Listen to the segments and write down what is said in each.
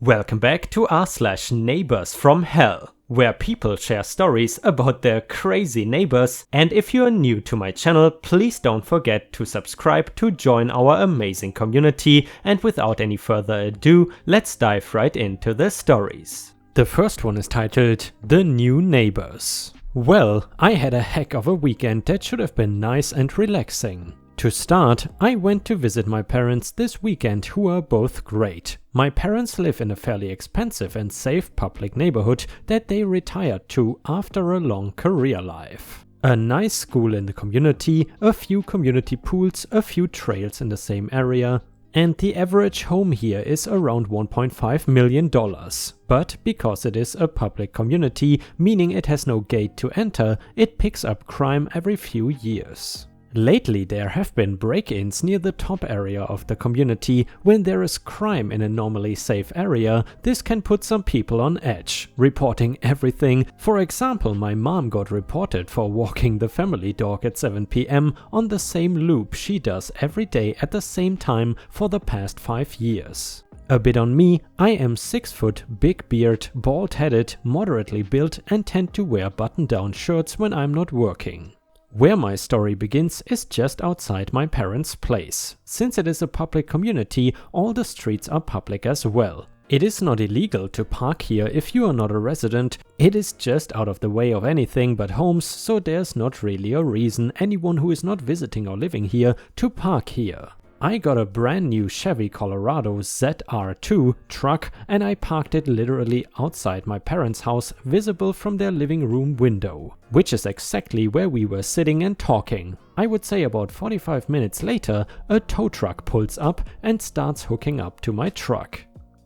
Welcome back to r/NeighborsFromHell, where people share stories about their crazy neighbors, and if you're new to my channel, please don't forget to subscribe to join our amazing community, and without any further ado, let's dive right into the stories. The first one is titled The New Neighbors. Well, I had a heck of a weekend that should have been nice and relaxing. To start, I went to visit my parents this weekend, who are both great. My parents live in a fairly expensive and safe public neighborhood that they retired to after a long career life. A nice school in the community, a few community pools, a few trails in the same area, and the average home here is around $1.5 million. But because it is a public community, meaning it has no gate to enter, it picks up crime every few years. Lately there have been break-ins near the top area of the community. When there is crime in a normally safe area, this can put some people on edge, reporting everything. For example, my mom got reported for walking the family dog at 7 PM on the same loop she does every day at the same time for the past 5 years. A bit on me, I am 6 foot, big beard, bald-headed, moderately built, and tend to wear button-down shirts when I'm not working. Where my story begins is just outside my parents' place. Since it is a public community, all the streets are public as well. It is not illegal to park here if you are not a resident. It is just out of the way of anything but homes, so there's not really a reason anyone who is not visiting or living here to park here. I got a brand new Chevy Colorado ZR2 truck and I parked it literally outside my parents' house, visible from their living room window, which is exactly where we were sitting and talking. I would say about 45 minutes later, a tow truck pulls up and starts hooking up to my truck.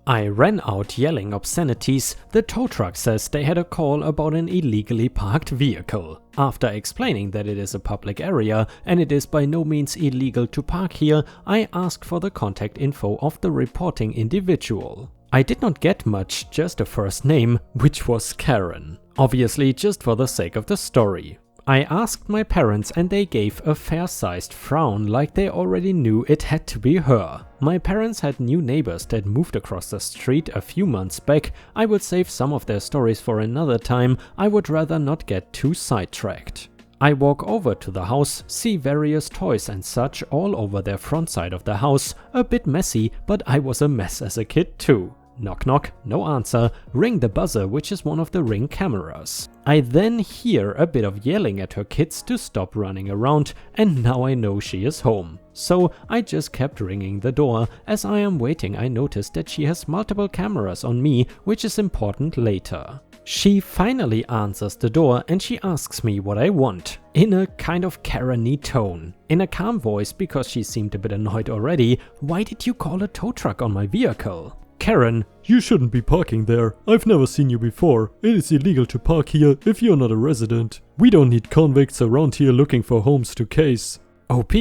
I ran out yelling obscenities. The tow truck says they had a call about an illegally parked vehicle. After explaining that it is a public area and it is by no means illegal to park here, I asked for the contact info of the reporting individual. I did not get much, just a first name, which was Karen. Obviously just for the sake of the story. I asked my parents and they gave a fair-sized frown, like they already knew it had to be her. My parents had new neighbors that moved across the street a few months back. I will save some of their stories for another time. I would rather not get too sidetracked. I walk over to the house, see various toys and such all over their front side of the house. A bit messy, but I was a mess as a kid too. Knock knock, no answer. Ring the buzzer, which is one of the Ring cameras. I then hear a bit of yelling at her kids to stop running around, and now I know she is home. So I just kept ringing the door. As I am waiting, I noticed that she has multiple cameras on me, which is important later. She finally answers the door and she asks me what I want, in a kind of Karen-y tone. In a calm voice, because she seemed a bit annoyed already. Why did you call a tow truck on my vehicle? Karen: You shouldn't be parking there. I've never seen you before. It is illegal to park here if you're not a resident. We don't need convicts around here looking for homes to case. OP?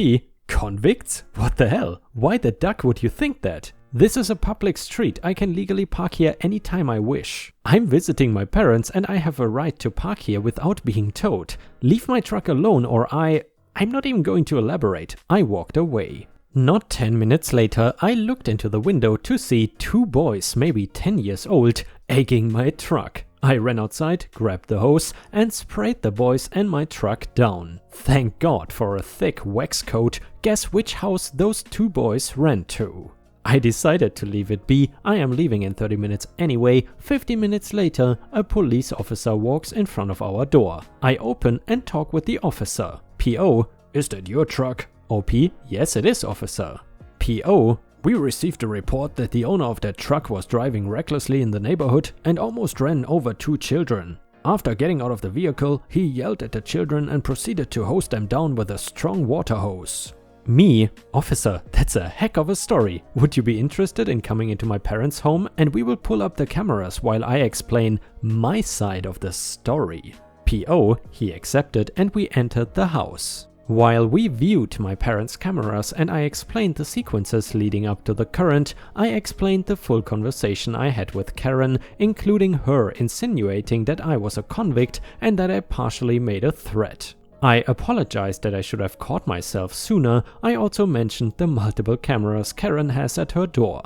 Convicts? What the hell? Why the duck would you think that? This is a public street. I can legally park here anytime I wish. I'm visiting my parents and I have a right to park here without being towed. Leave my truck alone or I'm not even going to elaborate. I walked away. Not 10 minutes later, I looked into the window to see 2 boys, maybe 10 years old, egging my truck. I ran outside, grabbed the hose, and sprayed the boys and my truck down. Thank God for a thick wax coat. Guess which house those 2 boys ran to? I decided to leave it be. I am leaving in 30 minutes anyway. 50 minutes later, a police officer walks in front of our door. I open and talk with the officer. PO: Is that your truck? OP: Yes, it is, officer. PO: We received a report that the owner of that truck was driving recklessly in the neighborhood and almost ran over 2 children. After getting out of the vehicle, he yelled at the children and proceeded to hose them down with a strong water hose. Me: Officer, that's a heck of a story. Would you be interested in coming into my parents' home and we will pull up the cameras while I explain my side of the story? PO: He accepted and we entered the house. While we viewed my parents' cameras and I explained the sequences leading up to the current, I explained the full conversation I had with Karen, including her insinuating that I was a convict and that I partially made a threat. I apologized that I should have caught myself sooner. I also mentioned the multiple cameras Karen has at her door.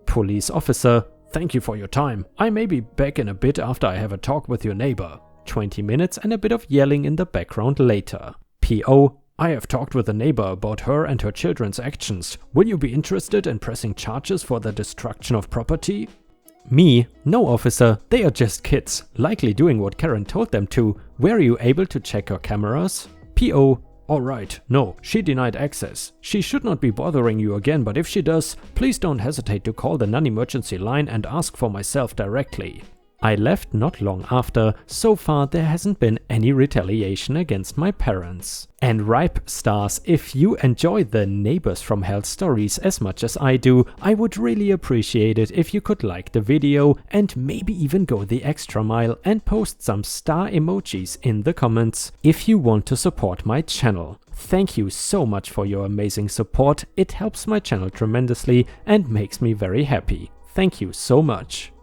Police officer: Thank you for your time. I may be back in a bit after I have a talk with your neighbor. 20 minutes and a bit of yelling in the background later. P.O. I have talked with a neighbor about her and her children's actions. Will you be interested in pressing charges for the destruction of property? Me? No, officer, they are just kids, likely doing what Karen told them to. Were you able to check her cameras? P.O. Alright, no, she denied access. She should not be bothering you again, but if she does, please don't hesitate to call the non-emergency line and ask for myself directly. I left not long after. So far there hasn't been any retaliation against my parents. And Ripe Stars, if you enjoy the Neighbors from Hell stories as much as I do, I would really appreciate it if you could like the video and maybe even go the extra mile and post some star emojis in the comments if you want to support my channel. Thank you so much for your amazing support. It helps my channel tremendously and makes me very happy. Thank you so much.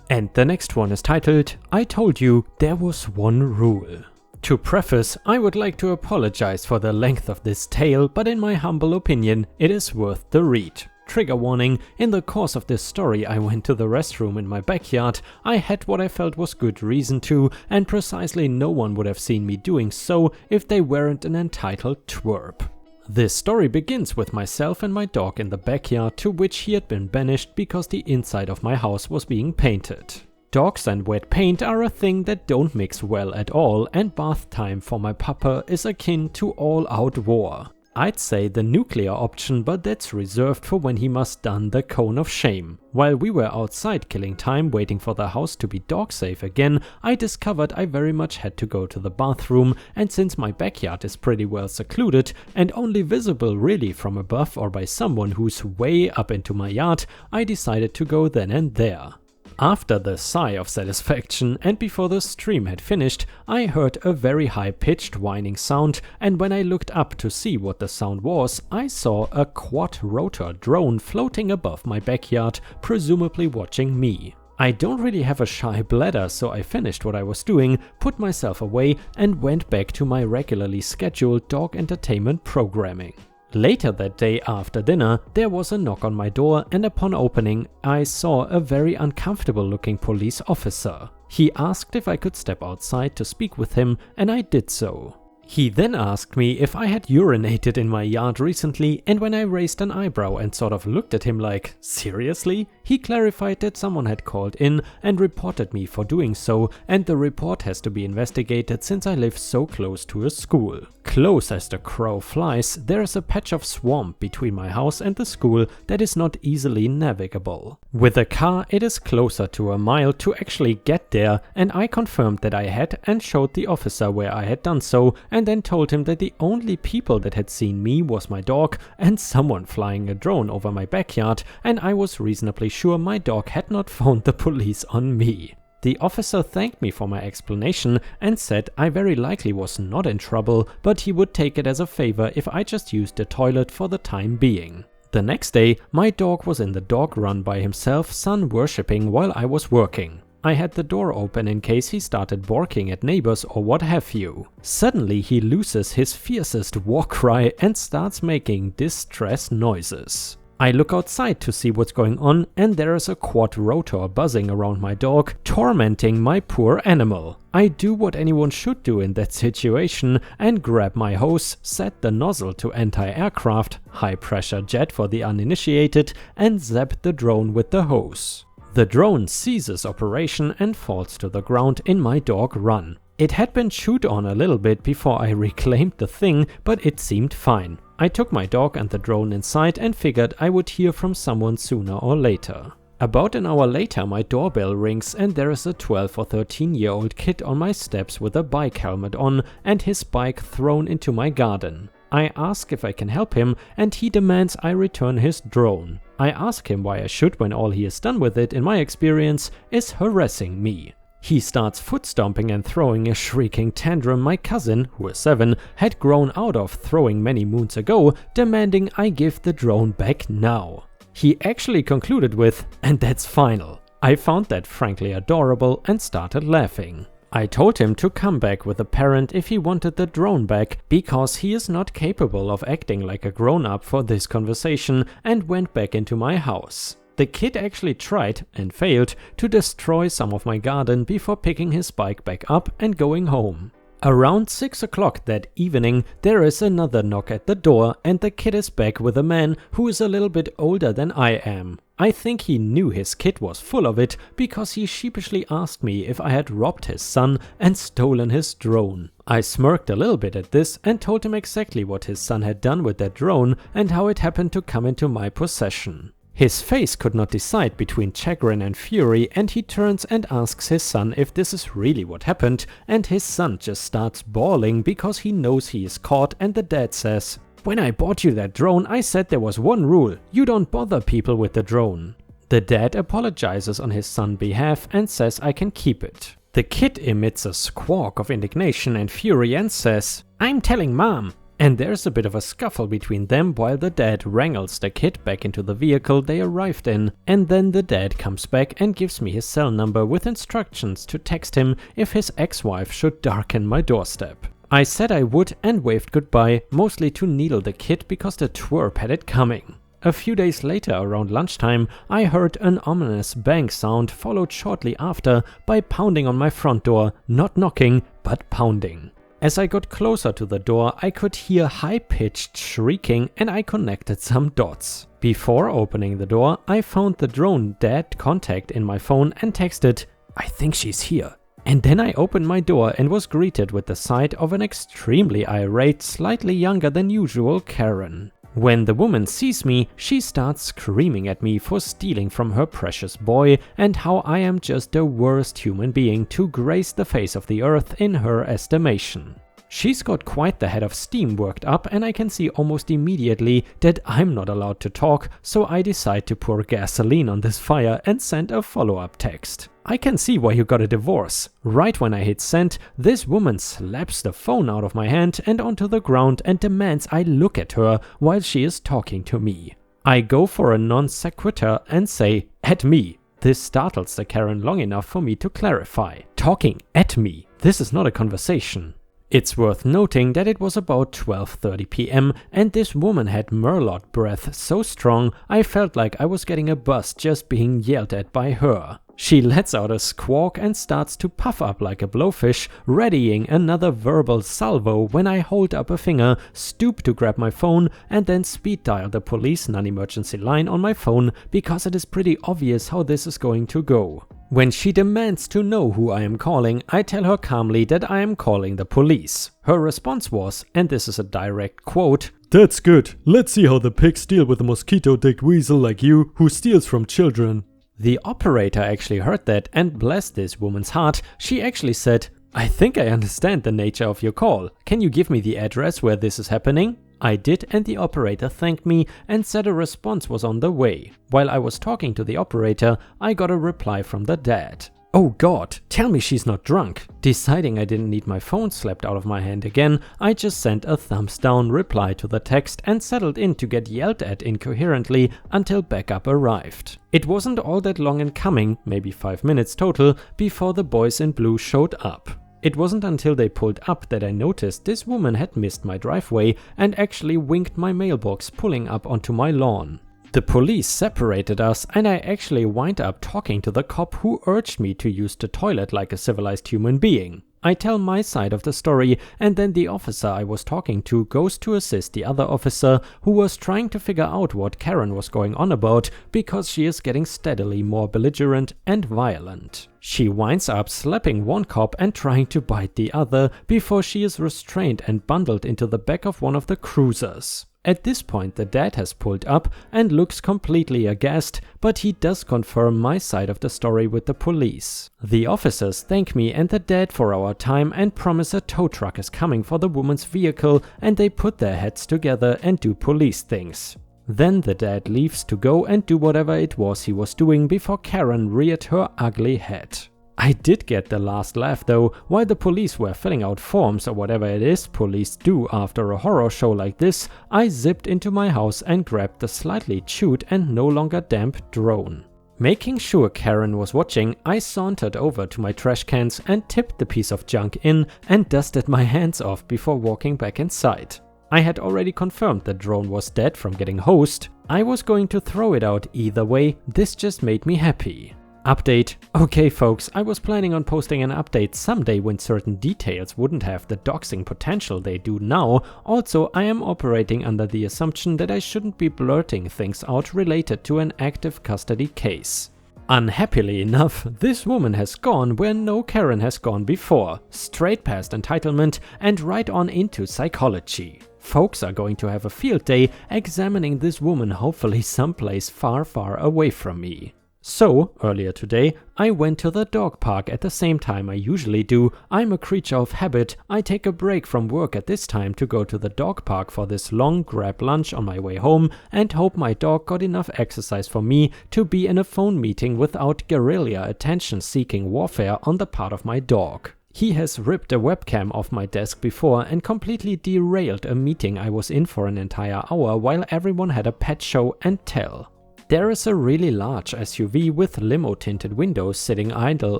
And the next one is titled, I told you there was one rule. To preface, I would like to apologize for the length of this tale, but in my humble opinion, it is worth the read. Trigger warning, in the course of this story I went to the restroom in my backyard. I had what I felt was good reason to, and precisely no one would have seen me doing so if they weren't an entitled twerp. This story begins with myself and my dog in the backyard, to which he had been banished because the inside of my house was being painted. Dogs and wet paint are a thing that don't mix well at all, and bath time for my pupper is akin to all-out war. I'd say the nuclear option, but that's reserved for when he must don the cone of shame. While we were outside killing time waiting for the house to be dog safe again, I discovered I very much had to go to the bathroom, and since my backyard is pretty well secluded and only visible really from above or by someone who's way up into my yard, I decided to go then and there. After the sigh of satisfaction and before the stream had finished, I heard a very high-pitched whining sound, and when I looked up to see what the sound was, I saw a quad-rotor drone floating above my backyard, presumably watching me. I don't really have a shy bladder, so I finished what I was doing, put myself away, and went back to my regularly scheduled dog entertainment programming. Later that day after dinner, there was a knock on my door, and upon opening, I saw a very uncomfortable looking police officer. He asked if I could step outside to speak with him, and I did so. He then asked me if I had urinated in my yard recently, and when I raised an eyebrow and sort of looked at him like, seriously? He clarified that someone had called in and reported me for doing so, and the report has to be investigated since I live so close to a school. Close as the crow flies, there is a patch of swamp between my house and the school that is not easily navigable. With a car, it is closer to a mile to actually get there, and I confirmed that I had and showed the officer where I had done so, and then told him that the only people that had seen me was my dog and someone flying a drone over my backyard, and I was reasonably sure my dog had not phoned the police on me. The officer thanked me for my explanation and said I very likely was not in trouble, but he would take it as a favor if I just used the toilet for the time being. The next day, my dog was in the dog run by himself, sun worshipping while I was working. I had the door open in case he started barking at neighbors or what have you. Suddenly he loses his fiercest war cry and starts making distress noises. I look outside to see what's going on, and there is a quad rotor buzzing around my dog, tormenting my poor animal. I do what anyone should do in that situation and grab my hose, set the nozzle to anti-aircraft, high pressure jet for the uninitiated, and zap the drone with the hose. The drone ceases operation and falls to the ground in my dog run. It had been chewed on a little bit before I reclaimed the thing, but it seemed fine. I took my dog and the drone inside and figured I would hear from someone sooner or later. About an hour later, my doorbell rings and there is a 12 or 13-year-old kid on my steps with a bike helmet on and his bike thrown into my garden. I ask if I can help him and he demands I return his drone. I ask him why I should when all he has done with it, in my experience, is harassing me. He starts foot stomping and throwing a shrieking tantrum my cousin, who is 7, had grown out of throwing many moons ago, demanding I give the drone back now. He actually concluded with, "And that's final." I found that frankly adorable and started laughing. I told him to come back with a parent if he wanted the drone back, because he is not capable of acting like a grown-up for this conversation, and went back into my house. The kid actually tried, and failed, to destroy some of my garden before picking his bike back up and going home. Around 6 o'clock that evening, there is another knock at the door, and the kid is back with a man who is a little bit older than I am. I think he knew his kid was full of it, because he sheepishly asked me if I had robbed his son and stolen his drone. I smirked a little bit at this and told him exactly what his son had done with that drone and how it happened to come into my possession. His face could not decide between chagrin and fury, and he turns and asks his son if this is really what happened, and his son just starts bawling because he knows he is caught, and the dad says, "When I bought you that drone, I said there was one rule: you don't bother people with the drone." The dad apologizes on his son's behalf and says I can keep it. The kid emits a squawk of indignation and fury and says, "I'm telling mom." And there's a bit of a scuffle between them while the dad wrangles the kid back into the vehicle they arrived in, and then the dad comes back and gives me his cell number with instructions to text him if his ex-wife should darken my doorstep. I said I would and waved goodbye, mostly to needle the kid because the twerp had it coming. A few days later, around lunchtime, I heard an ominous bang sound followed shortly after by pounding on my front door, not knocking, but pounding. As I got closer to the door, I could hear high-pitched shrieking and I connected some dots. Before opening the door, I found the drone dad contact in my phone and texted, "I think she's here." And then I opened my door and was greeted with the sight of an extremely irate, slightly younger than usual Karen. When the woman sees me, she starts screaming at me for stealing from her precious boy and how I am just the worst human being to grace the face of the earth in her estimation. She's got quite the head of steam worked up, and I can see almost immediately that I'm not allowed to talk, so I decide to pour gasoline on this fire and send a follow-up text. "I can see why you got a divorce." Right when I hit send, this woman slaps the phone out of my hand and onto the ground and demands I look at her while she is talking to me. I go for a non sequitur and say, "At me." This startles the Karen long enough for me to clarify. Talking at me. This is not a conversation. It's worth noting that it was about 12:30 p.m. and this woman had Merlot breath so strong I felt like I was getting a buzz just being yelled at by her. She lets out a squawk and starts to puff up like a blowfish, readying another verbal salvo when I hold up a finger, stoop to grab my phone, and then speed dial the police non-emergency line on my phone because it is pretty obvious how this is going to go. When she demands to know who I am calling, I tell her calmly that I am calling the police. Her response was, and this is a direct quote, "That's good. Let's see how the pigs deal with a mosquito-dick weasel like you who steals from children." The operator actually heard that, and bless this woman's heart, she actually said, "I think I understand the nature of your call. Can you give me the address where this is happening?" I did, and the operator thanked me and said a response was on the way. While I was talking to the operator, I got a reply from the dad. "Oh God, tell me she's not drunk." Deciding I didn't need my phone slapped out of my hand again, I just sent a thumbs down reply to the text and settled in to get yelled at incoherently until backup arrived. It wasn't all that long in coming, maybe 5 minutes total, before the boys in blue showed up. It wasn't until they pulled up that I noticed this woman had missed my driveway and actually winked my mailbox pulling up onto my lawn. The police separated us and I actually wind up talking to the cop who urged me to use the toilet like a civilized human being. I tell my side of the story and then the officer I was talking to goes to assist the other officer who was trying to figure out what Karen was going on about because she is getting steadily more belligerent and violent. She winds up slapping one cop and trying to bite the other before she is restrained and bundled into the back of one of the cruisers. At this point the dad has pulled up and looks completely aghast, but he does confirm my side of the story with the police. The officers thank me and the dad for our time and promise a tow truck is coming for the woman's vehicle, and they put their heads together and do police things. Then the dad leaves to go and do whatever it was he was doing before Karen reared her ugly head. I did get the last laugh though. While the police were filling out forms or whatever it is police do after a horror show like this, I zipped into my house and grabbed the slightly chewed and no longer damp drone. Making sure Karen was watching, I sauntered over to my trash cans and tipped the piece of junk in and dusted my hands off before walking back inside. I had already confirmed the drone was dead from getting hosed. I was going to throw it out either way, this just made me happy. Update. Okay folks, I was planning on posting an update someday when certain details wouldn't have the doxing potential they do now. Also, I am operating under the assumption that I shouldn't be blurting things out related to an active custody case. Unhappily enough, this woman has gone where no Karen has gone before, straight past entitlement and right on into psychology. Folks are going to have a field day examining this woman, hopefully someplace far, far away from me. So, earlier today, I went to the dog park at the same time I usually do. I'm a creature of habit. I take a break from work at this time to go to the dog park for this long grab lunch on my way home and hope my dog got enough exercise for me to be in a phone meeting without guerrilla attention-seeking warfare on the part of my dog. He has ripped a webcam off my desk before and completely derailed a meeting I was in for an entire hour while everyone had a pet show and tell. There is a really large SUV with limo-tinted windows sitting idle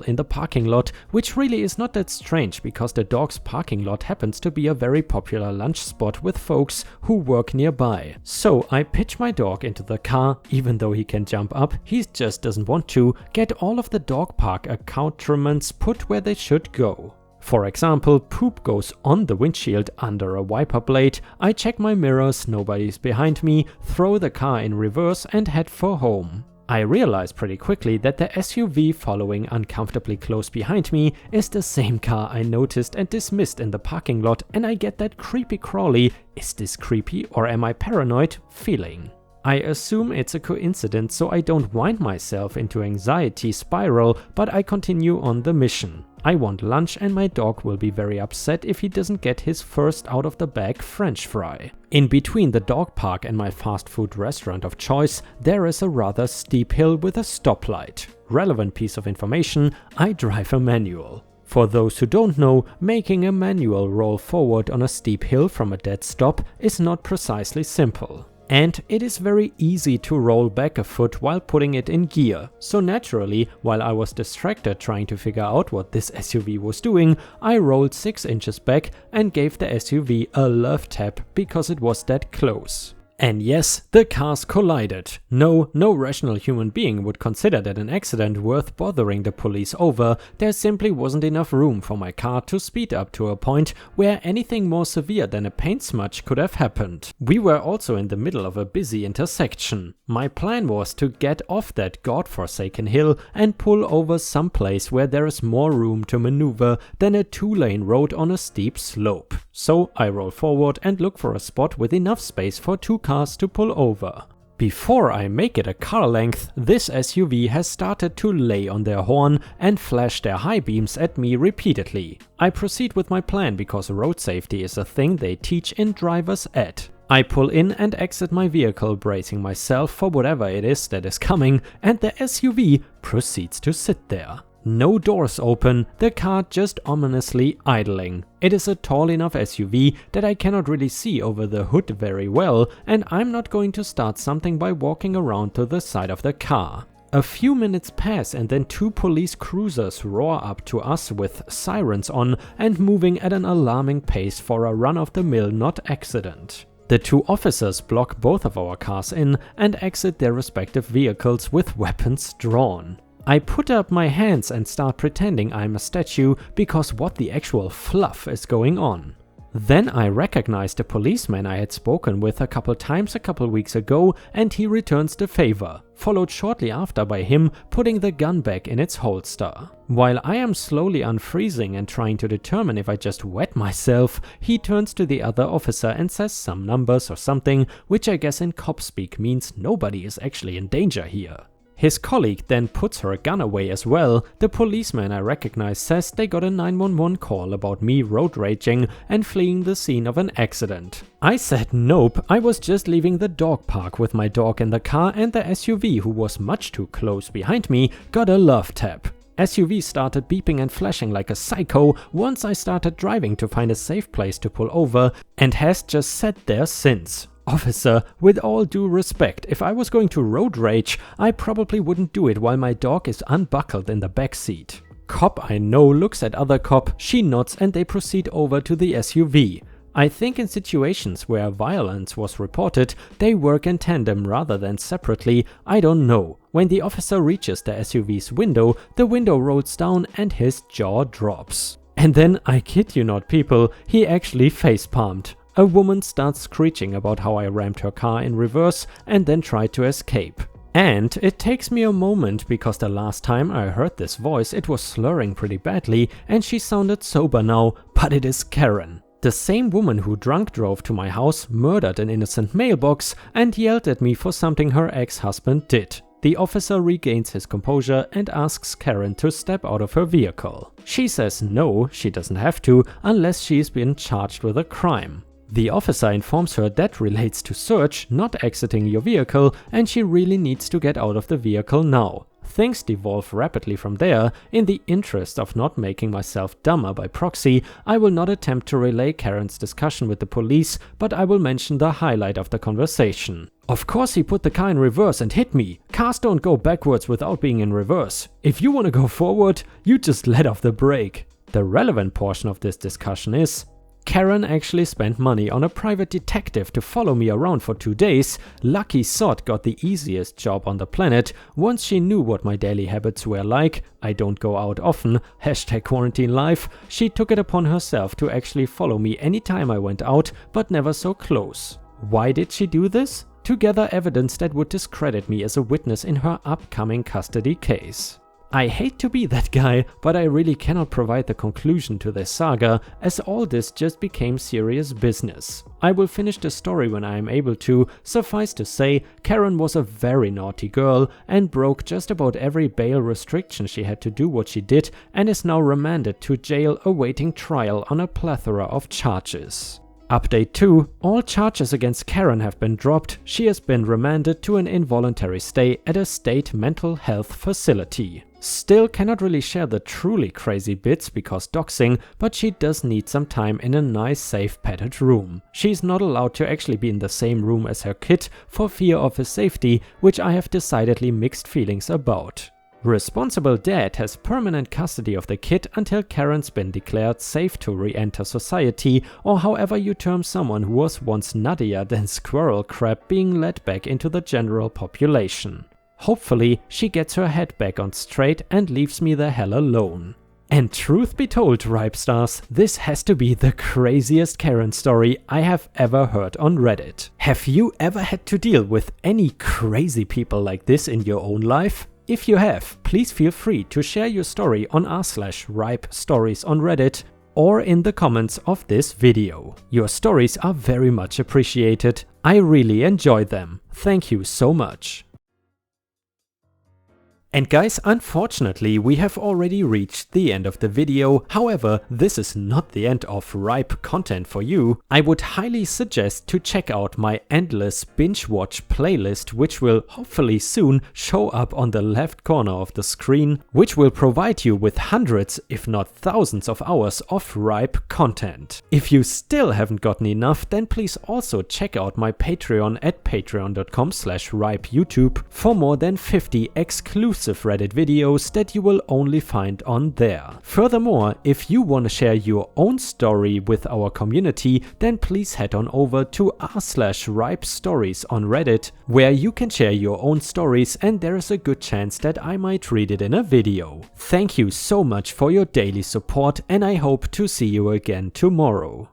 in the parking lot, which really is not that strange because the dog's parking lot happens to be a very popular lunch spot with folks who work nearby. So I pitch my dog into the car, even though he can jump up, he just doesn't want to, get all of the dog park accoutrements put where they should go. For example, poop goes on the windshield under a wiper blade, I check my mirrors, nobody's behind me, throw the car in reverse and head for home. I realize pretty quickly that the SUV following uncomfortably close behind me is the same car I noticed and dismissed in the parking lot, and I get that creepy crawly, is this creepy or am I paranoid feeling. I assume it's a coincidence so I don't wind myself into anxiety spiral, but I continue on the mission. I want lunch and my dog will be very upset if he doesn't get his first out of the bag French fry. In between the dog park and my fast food restaurant of choice, there is a rather steep hill with a stoplight. Relevant piece of information, I drive a manual. For those who don't know, making a manual roll forward on a steep hill from a dead stop is not precisely simple. And it is very easy to roll back a foot while putting it in gear. So naturally, while I was distracted trying to figure out what this SUV was doing, I rolled 6 inches back and gave the SUV a love tap because it was that close. And yes, the cars collided. No rational human being would consider that an accident worth bothering the police over. There simply wasn't enough room for my car to speed up to a point where anything more severe than a paint smudge could have happened. We were also in the middle of a busy intersection. My plan was to get off that godforsaken hill and pull over someplace where there is more room to maneuver than a 2-lane road on a steep slope. So I roll forward and look for a spot with enough space for 2 cars to pull over. Before I make it a car length, this SUV has started to lay on their horn and flash their high beams at me repeatedly. I proceed with my plan because road safety is a thing they teach in driver's ed. I pull in and exit my vehicle, bracing myself for whatever it is that is coming, and the SUV proceeds to sit there. No doors open, the car just ominously idling. It is a tall enough SUV that I cannot really see over the hood very well, and I'm not going to start something by walking around to the side of the car. A few minutes pass and then 2 police cruisers roar up to us with sirens on and moving at an alarming pace for a run-of-the-mill not accident. The 2 officers block both of our cars in and exit their respective vehicles with weapons drawn. I put up my hands and start pretending I'm a statue because what the actual fluff is going on. Then I recognize the policeman I had spoken with a couple times a couple weeks ago and he returns the favor, followed shortly after by him putting the gun back in its holster. While I am slowly unfreezing and trying to determine if I just wet myself, he turns to the other officer and says some numbers or something, which I guess in cop speak means nobody is actually in danger here. His colleague then puts her gun away as well. The policeman I recognize says they got a 911 call about me road raging and fleeing the scene of an accident. I said nope, I was just leaving the dog park with my dog in the car and the SUV, who was much too close behind me, got a love tap. SUV started beeping and flashing like a psycho once I started driving to find a safe place to pull over and has just sat there since. Officer, with all due respect, if I was going to road rage, I probably wouldn't do it while my dog is unbuckled in the back seat. Cop I know looks at other cop, she nods and they proceed over to the SUV. I think in situations where violence was reported, they work in tandem rather than separately. I don't know. When the officer reaches the SUV's window, the window rolls down and his jaw drops. And then, I kid you not people, he actually facepalmed. A woman starts screeching about how I rammed her car in reverse and then tried to escape. And it takes me a moment because the last time I heard this voice it was slurring pretty badly and she sounded sober now, but it is Karen. The same woman who drunk drove to my house, murdered an innocent mailbox and yelled at me for something her ex-husband did. The officer regains his composure and asks Karen to step out of her vehicle. She says no, she doesn't have to unless she's been charged with a crime. The officer informs her that relates to search, not exiting your vehicle, and she really needs to get out of the vehicle now. Things devolve rapidly from there. In the interest of not making myself dumber by proxy, I will not attempt to relay Karen's discussion with the police, but I will mention the highlight of the conversation. Of course he put the car in reverse and hit me. Cars don't go backwards without being in reverse. If you want to go forward, you just let off the brake. The relevant portion of this discussion is, Karen actually spent money on a private detective to follow me around for 2 days. Lucky sod got the easiest job on the planet. Once she knew what my daily habits were like, I don't go out often, #quarantine life, she took it upon herself to actually follow me anytime I went out, but never so close. Why did she do this? To gather evidence that would discredit me as a witness in her upcoming custody case. I hate to be that guy, but I really cannot provide the conclusion to this saga, as all this just became serious business. I will finish the story when I am able to. Suffice to say, Karen was a very naughty girl and broke just about every bail restriction she had to do what she did and is now remanded to jail awaiting trial on a plethora of charges. Update 2. All charges against Karen have been dropped. She has been remanded to an involuntary stay at a state mental health facility. Still cannot really share the truly crazy bits because doxing, but she does need some time in a nice safe padded room. She's not allowed to actually be in the same room as her kid for fear of his safety, which I have decidedly mixed feelings about. Responsible dad has permanent custody of the kid until Karen's been declared safe to re-enter society, or however you term someone who was once nuttier than squirrel crap being let back into the general population. Hopefully she gets her head back on straight and leaves me the hell alone. And truth be told, Ripe Stars, this has to be the craziest Karen story I have ever heard on Reddit. Have you ever had to deal with any crazy people like this in your own life? If you have, please feel free to share your story on r/ripestories on Reddit or in the comments of this video. Your stories are very much appreciated. I really enjoy them. Thank you so much. And guys, unfortunately we have already reached the end of the video. However, this is not the end of ripe content for you. I would highly suggest to check out my endless binge watch playlist, which will hopefully soon show up on the left corner of the screen, which will provide you with hundreds if not thousands of hours of ripe content. If you still haven't gotten enough, then please also check out my Patreon at patreon.com/ripeyoutube for more than 50 exclusive Reddit videos that you will only find on there. Furthermore, if you want to share your own story with our community, then please head on over to r/ripestories on Reddit, where you can share your own stories and there is a good chance that I might read it in a video. Thank you so much for your daily support and I hope to see you again tomorrow.